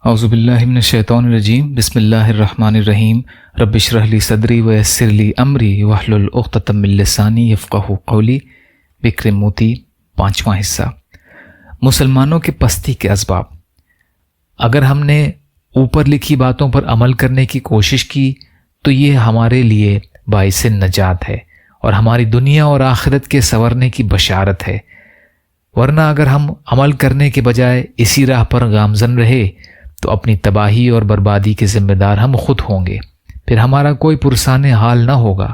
اعوذ باللہ من الشیطان الرجیم بسم اللہ الرحمن الرحیم رب اشرح لی صدری ویسر لی امری واحلل عقدۃ من لسانی یفقہوا قولی۔ بکرم موتی، 5واں حصہ، مسلمانوں کے پستی کے اسباب۔ اگر ہم نے اوپر لکھی باتوں پر عمل کرنے کی کوشش کی تو یہ ہمارے لیے باعث نجات ہے اور ہماری دنیا اور آخرت کے سنورنے کی بشارت ہے، ورنہ اگر ہم عمل کرنے کے بجائے اسی راہ پر گامزن رہے تو اپنی تباہی اور بربادی کے ذمہ دار ہم خود ہوں گے۔ پھر ہمارا کوئی پرسان حال نہ ہوگا،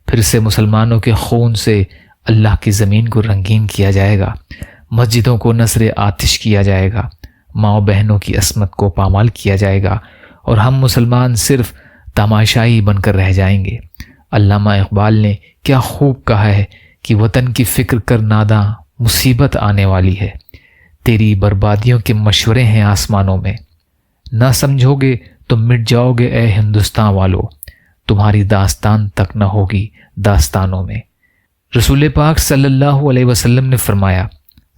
پھر سے مسلمانوں کے خون سے اللہ کی زمین کو رنگین کیا جائے گا، مسجدوں کو نذر آتش کیا جائے گا، ماں بہنوں کی عصمت کو پامال کیا جائے گا اور ہم مسلمان صرف تماشائی بن کر رہ جائیں گے۔ علامہ اقبال نے کیا خوب کہا ہے کہ وطن کی فکر کر ناداں، مصیبت آنے والی ہے، تیری بربادیوں کے مشورے ہیں آسمانوں میں، نہ سمجھو گے تو مٹ جاؤ گے اے ہندوستان والو، تمہاری داستان تک نہ ہوگی داستانوں میں۔ رسول پاک صلی اللہ علیہ وسلم نے فرمایا،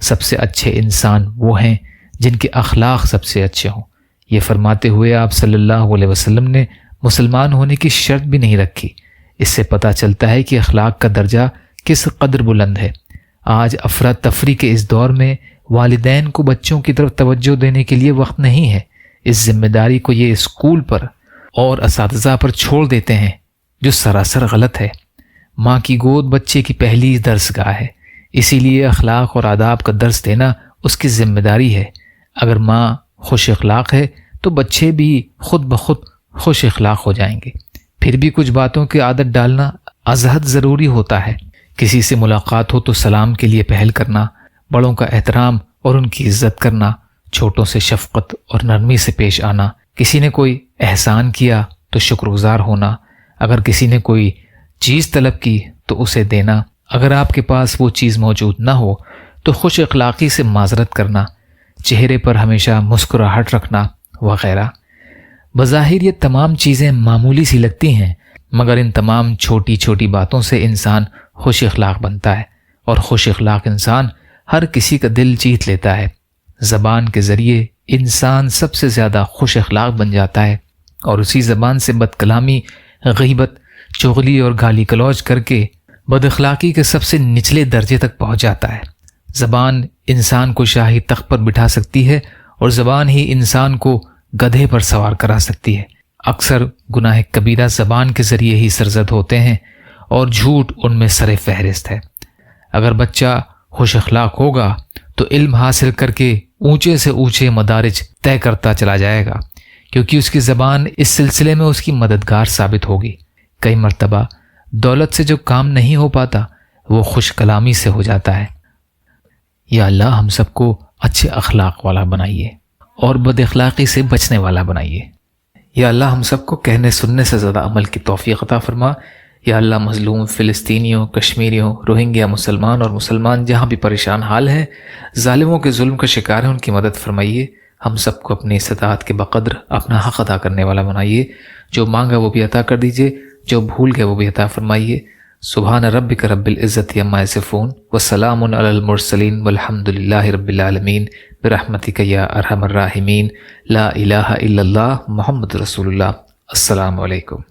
سب سے اچھے انسان وہ ہیں جن کے اخلاق سب سے اچھے ہوں۔ یہ فرماتے ہوئے آپ صلی اللہ علیہ وسلم نے مسلمان ہونے کی شرط بھی نہیں رکھی۔ اس سے پتہ چلتا ہے کہ اخلاق کا درجہ کس قدر بلند ہے۔ آج افراتفری کے اس دور میں والدین کو بچوں کی طرف توجہ دینے کے لیے وقت نہیں ہے۔ اس ذمہ داری کو یہ اسکول پر اور اساتذہ پر چھوڑ دیتے ہیں، جو سراسر غلط ہے۔ ماں کی گود بچے کی پہلی درس گاہ ہے، اسی لیے اخلاق اور آداب کا درس دینا اس کی ذمہ داری ہے۔ اگر ماں خوش اخلاق ہے تو بچے بھی خود بخود خوش اخلاق ہو جائیں گے۔ پھر بھی کچھ باتوں کی عادت ڈالنا ازحد ضروری ہوتا ہے۔ کسی سے ملاقات ہو تو سلام کے لیے پہل کرنا، بڑوں کا احترام اور ان کی عزت کرنا، چھوٹوں سے شفقت اور نرمی سے پیش آنا، کسی نے کوئی احسان کیا تو شکر گزار ہونا، اگر کسی نے کوئی چیز طلب کی تو اسے دینا، اگر آپ کے پاس وہ چیز موجود نہ ہو تو خوش اخلاقی سے معذرت کرنا، چہرے پر ہمیشہ مسکراہٹ رکھنا وغیرہ۔ بظاہر یہ تمام چیزیں معمولی سی لگتی ہیں، مگر ان تمام چھوٹی چھوٹی باتوں سے انسان خوش اخلاق بنتا ہے، اور خوش اخلاق انسان ہر کسی کا دل جیت لیتا ہے۔ زبان کے ذریعے انسان سب سے زیادہ خوش اخلاق بن جاتا ہے، اور اسی زبان سے بد کلامی، غیبت، چغلی اور گالی گلوچ کر کے بد اخلاقی کے سب سے نچلے درجے تک پہنچ جاتا ہے۔ زبان انسان کو شاہی تخت پر بٹھا سکتی ہے، اور زبان ہی انسان کو گدھے پر سوار کرا سکتی ہے۔ اکثر گناہ کبیرہ زبان کے ذریعے ہی سرزد ہوتے ہیں، اور جھوٹ ان میں سر فہرست ہے۔ اگر بچہ خوش اخلاق ہوگا تو علم حاصل کر کے اونچے سے اونچے مدارج طے کرتا چلا جائے گا، کیونکہ اس کی زبان اس سلسلے میں اس کی مددگار ثابت ہوگی۔ کئی مرتبہ دولت سے جو کام نہیں ہو پاتا وہ خوش کلامی سے ہو جاتا ہے۔ یا اللہ ہم سب کو اچھے اخلاق والا بنائیے اور بد اخلاقی سے بچنے والا بنائیے۔ یا اللہ ہم سب کو کہنے سننے سے زیادہ عمل کی توفیق عطا فرما۔ یا اللہ مظلوم فلسطینیوں، کشمیریوں، روہنگیا مسلمان اور مسلمان جہاں بھی پریشان حال ہیں، ظالموں کے ظلم کا شکار ہیں، ان کی مدد فرمائیے۔ ہم سب کو اپنی استطاعت کے بقدر اپنا حق ادا کرنے والا بنائیے۔ جو مانگا وہ بھی عطا کر دیجیے، جو بھول گئے وہ بھی عطا فرمائیے۔ سبحان ربک رب العزت عما یصفون وسلام علی المرسلین والحمد للہ رب العالمین برحمتک یا ارحم الراحمین۔ لا الہ الا اللہ محمد رسول اللہ۔ السلام علیکم۔